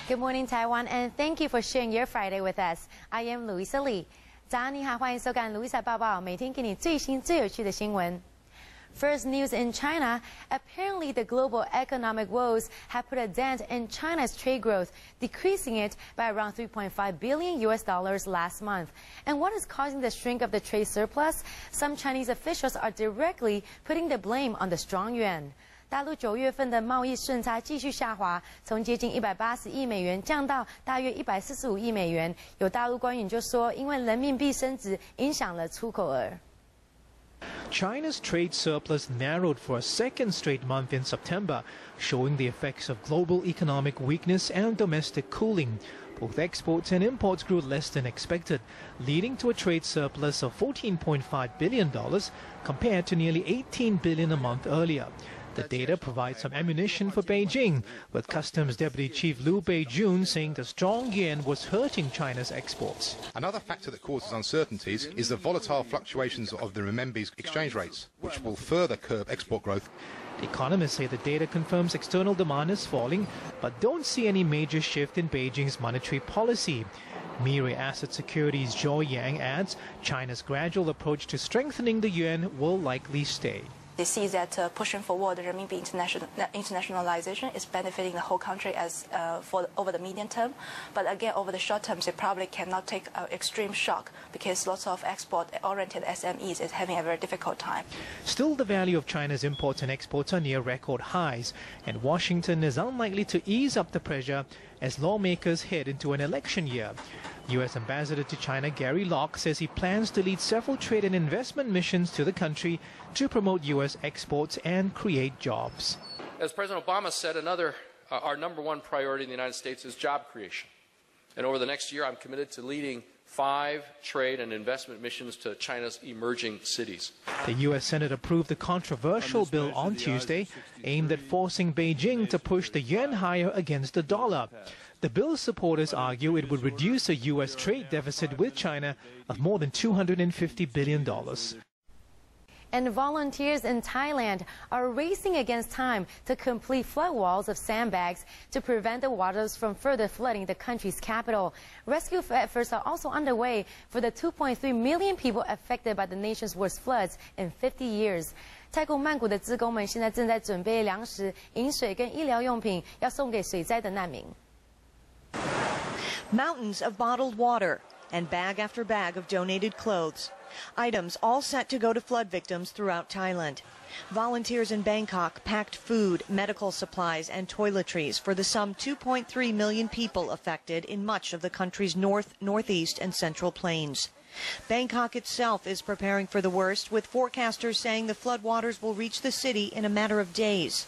Good morning, Taiwan, and thank you for sharing your Friday with us. I am Louisa Lee. 早上你好，欢迎收看 Louisa 报报，每天给你最新最有趣的新闻。First news in China, apparently the global economic woes have put a dent in China's trade growth, decreasing it by around $3.5 billion last month. And what is causing the shrink of the trade surplus? Some Chinese officials are directly putting the blame on the strong yuan. 大陆9月份的贸易顺差继续下滑，从接近180亿美元降到大约145亿美元。有大陆官员就说，因为人民币升值影响了出口额。China's trade surplus narrowed for a second straight month in September, showing the effects of global economic weakness and domestic cooling. Both exports and imports grew less than expected, leading to a trade surplus of $14.5 billion compared to nearly $18 billion a month earlier. The data provides some ammunition for Beijing, with Customs Deputy Chief Liu Beijun saying the strong yuan was hurting China's exports. Another factor that causes uncertainties is the volatile fluctuations of the renminbi's exchange rates, which will further curb export growth. Economists say the data confirms external demand is falling, but don't see any major shift in Beijing's monetary policy. Mirae Asset Securities' Zhou Yang adds China's gradual approach to strengthening the yuan will likely stay. They see that pushing forward the renminbi internationalization is benefiting the whole country over the medium term. But again, over the short term, they probably cannot take an extreme shock because lots of export-oriented SMEs is having a very difficult time. Still, the value of China's imports and exports are near record highs, and Washington is unlikely to ease up the pressure as lawmakers head into an election year. U.S. Ambassador to China Gary Locke says he plans to lead several trade and investment missions to the country to promote U.S. exports and create jobs. As President Obama said, our number one priority in the United States is job creation. And over the next year, I'm committed to leading 5 trade and investment missions to China's emerging cities. The U.S. Senate approved a controversial bill on Tuesday aimed at forcing Beijing to push the yuan higher against the dollar. The bill's supporters argue it would reduce a U.S. trade deficit with China of more than $250 billion. And volunteers in Thailand are racing against time to complete flood walls of sandbags to prevent the waters from further flooding the country's capital. Rescue efforts are also underway for the 2.3 million people affected by the nation's worst floods in 50 years. 泰国曼谷的志工们现在正在准备粮食、饮水跟医疗用品，要送给水灾的难民。Mountains of bottled water and bag after bag of donated clothes. Items all set to go to flood victims throughout Thailand. Volunteers in Bangkok packed food, medical supplies, and toiletries for the some 2.3 million people affected in much of the country's north, northeast, and central plains. Bangkok itself is preparing for the worst, with forecasters saying the floodwaters will reach the city in a matter of days.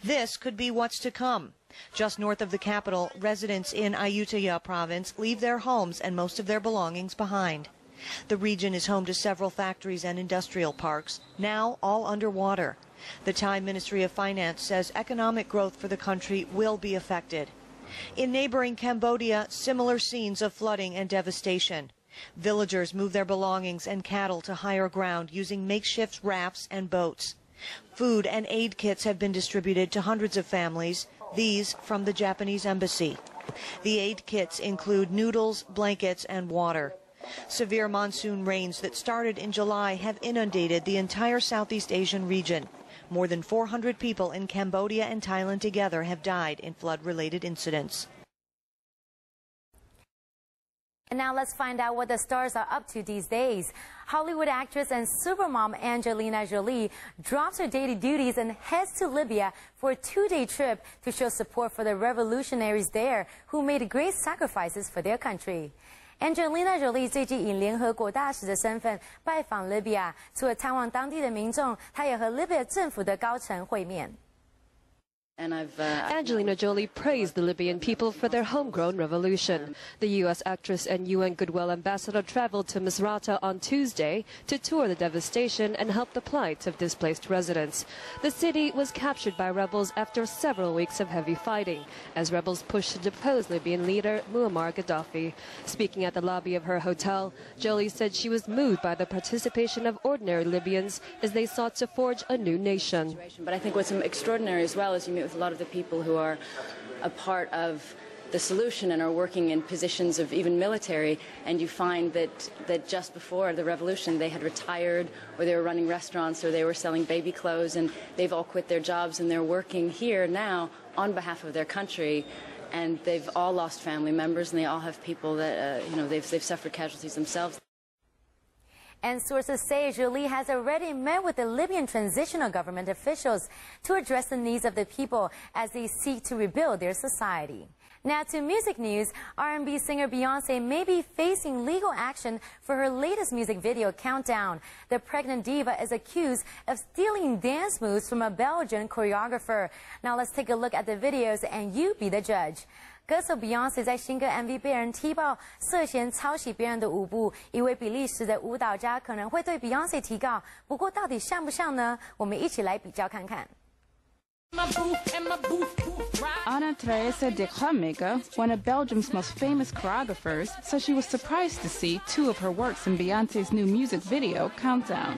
This could be what's to come. Just north of the capital, residents in Ayutthaya province leave their homes and most of their belongings behind. The region is home to several factories and industrial parks, now all underwater. The Thai Ministry of Finance says economic growth for the country will be affected. In neighboring Cambodia, similar scenes of flooding and devastation. Villagers move their belongings and cattle to higher ground using makeshift rafts and boats. Food and aid kits have been distributed to hundreds of families, these from the Japanese embassy. The aid kits include noodles, blankets, and water. Severe monsoon rains that started in July have inundated the entire Southeast Asian region. More than 400 people in Cambodia and Thailand together have died in flood-related incidents. And now let's find out what the stars are up to these days. Hollywood actress and supermom Angelina Jolie drops her daily duties and heads to Libya for a 2-day trip to show support for the revolutionaries there who made great sacrifices for their country. Angelina Jolie 最近以联合国大使的身份拜访 Libya， 除了探望当地的民众，她也和 Libya 政府的高层会面。Angelina Jolie praised the Libyan people for their homegrown revolution. The U.S. actress and UN Goodwill ambassador traveled to Misrata on Tuesday to tour the devastation and help the plight of displaced residents. The city was captured by rebels after several weeks of heavy fighting, as rebels pushed to depose Libyan leader Muammar Gaddafi. Speaking at the lobby of her hotel, Jolie said she was moved by the participation of ordinary Libyans as they sought to forge a new nation. But I think what's extraordinary as well is you meet with a lot of the people who are a part of the solution and are working in positions of even military, and you find that just before the revolution they had retired, or they were running restaurants, or they were selling baby clothes, and they've all quit their jobs and they're working here now on behalf of their country. And they've all lost family members, and they all have people that, they've suffered casualties themselves. And sources say Jolie has already met with the Libyan transitional government officials to address the needs of the people as they seek to rebuild their society. Now to music news, R&B singer Beyonce may be facing legal action for her latest music video, Countdown. The pregnant diva is accused of stealing dance moves from a Belgian choreographer. Now let's take a look at the videos and you be the judge. 歌手 Beyonce 在新歌 MV 被人踢爆涉嫌抄袭别人的舞步，一位比利时的舞蹈家可能会对 Beyonce 提告，不过到底像不像呢？我们一起来比较看看。Anna Therese de Krummaker, one of Belgium's most famous choreographers, says she was surprised to see two of her works in Beyonce's new music video, Countdown.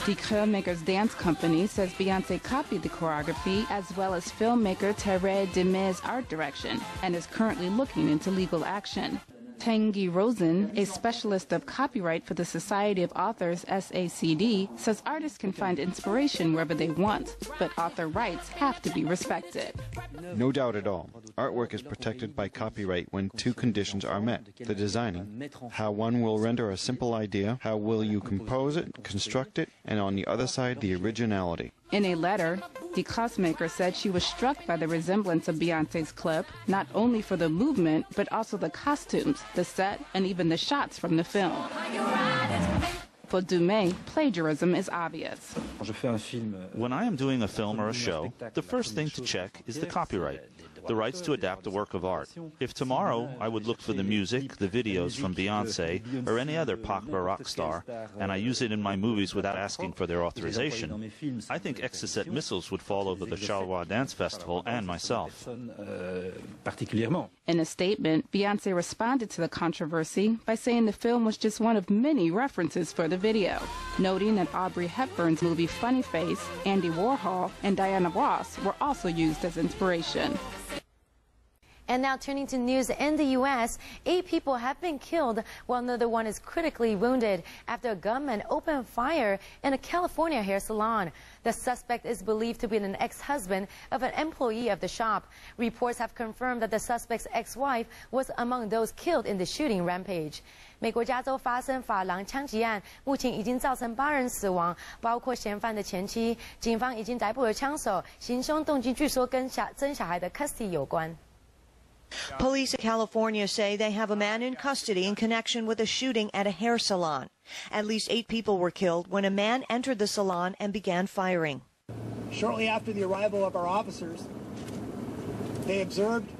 De Krummaker's dance company says Beyonce copied the choreography as well as filmmaker Thierry Demet's art direction and is currently looking into legal action. Tanguy Rosen, a specialist of copyright for the Society of Authors, SACD, says artists can find inspiration wherever they want, but author rights have to be respected. No doubt at all. Artwork is protected by copyright when two conditions are met. The designing, how one will render a simple idea, how will you compose it, construct it, and on the other side, the originality. In a letter, De Krummaker said she was struck by the resemblance of Beyonce's clip, not only for the movement, but also the costumes, the set, and even the shots from the film. For Demet, plagiarism is obvious. When I am doing a film or a show, the first thing to check is the copyright, the rights to adapt a work of art. If tomorrow I would look for the music, the videos from Beyonce or any other pop or rock star, and I use it in my movies without asking for their authorization, I think Exocet missiles would fall over the Charleroi Dance Festival and myself. In a statement, Beyonce responded to the controversy by saying the film was just one of many references for the video, noting that Audrey Hepburn's movie Funny Face, Andy Warhol, and Diana Ross were also used as inspiration. And now turning to news in the U.S., 8 people have been killed while another one is critically wounded after a gunman opened fire in a California hair salon. The suspect is believed to be an ex-husband of an employee of the shop. Reports have confirmed that the suspect's ex-wife was among those killed in the shooting rampage. 美国加州发生发廊枪击案，目前已经造成8人死亡，包括嫌犯的前妻。警方已经逮捕了枪手，行凶动机据说跟争小孩的 custody 有关。 Police in California say they have a man in custody in connection with a shooting at a hair salon. At least 8 people were killed when a man entered the salon and began firing. Shortly after the arrival of our officers,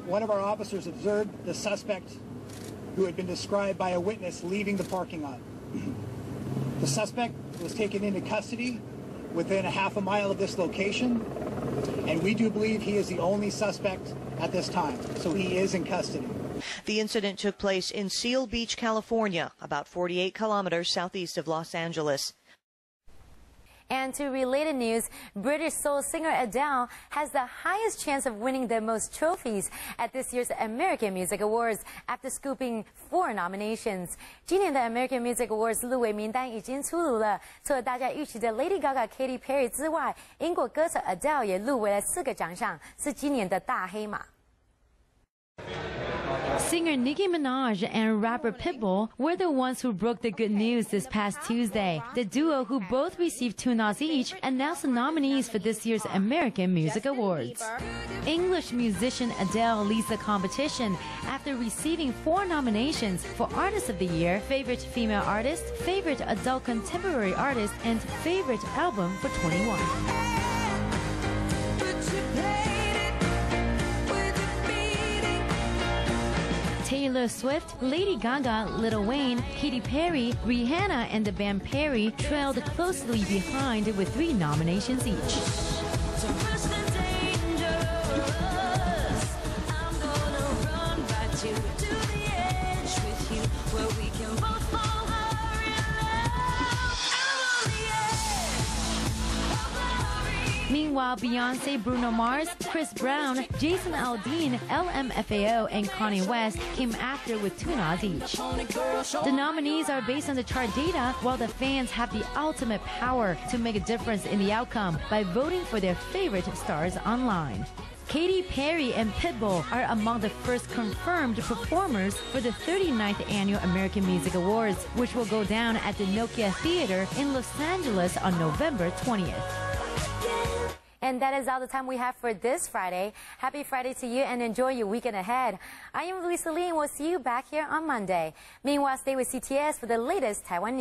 one of our officers observed the suspect who had been described by a witness leaving the parking lot. The suspect was taken into custody within a half a mile of this location, and we do believe he is the only suspect at this time, so he is in custody. The incident took place in Seal Beach, California, about 48 kilometers southeast of Los Angeles. And to related news, British soul singer Adele has the highest chance of winning the most trophies at this year's American Music Awards after scooping 4 nominations. 今年的 American Music Awards 入围名单已经出炉了，除了大家预期的 Lady Gaga、Katy Perry 之外，英国歌手 Adele 也入围了4个奖项，是今年的大黑马。 Singer Nicki Minaj and rapper Pitbull were the ones who broke the good news this past Tuesday. The duo, who both received 2 nods each, announced the nominees for this year's American Music Awards. English musician Adele leads the competition after receiving 4 nominations for Artist of the Year, Favorite Female Artist, Favorite Adult Contemporary Artist, and Favorite Album for 21. Taylor Swift, Lady Gaga, Lil Wayne, Katy Perry, Rihanna, and the band Perry trailed closely behind with 3 nominations each. Meanwhile, while Beyonce, Bruno Mars, Chris Brown, Jason Aldean, LMFAO, and Kanye West came after with 2 nods each. The nominees are based on the chart data, while the fans have the ultimate power to make a difference in the outcome by voting for their favorite stars online. Katy Perry and Pitbull are among the first confirmed performers for the 39th Annual American Music Awards, which will go down at the Nokia Theater in Los Angeles on November 20th. And that is all the time we have for this Friday. Happy Friday to you and enjoy your weekend ahead. I am Louisa Lee and we'll see you back here on Monday. Meanwhile, stay with CTS for the latest Taiwan news.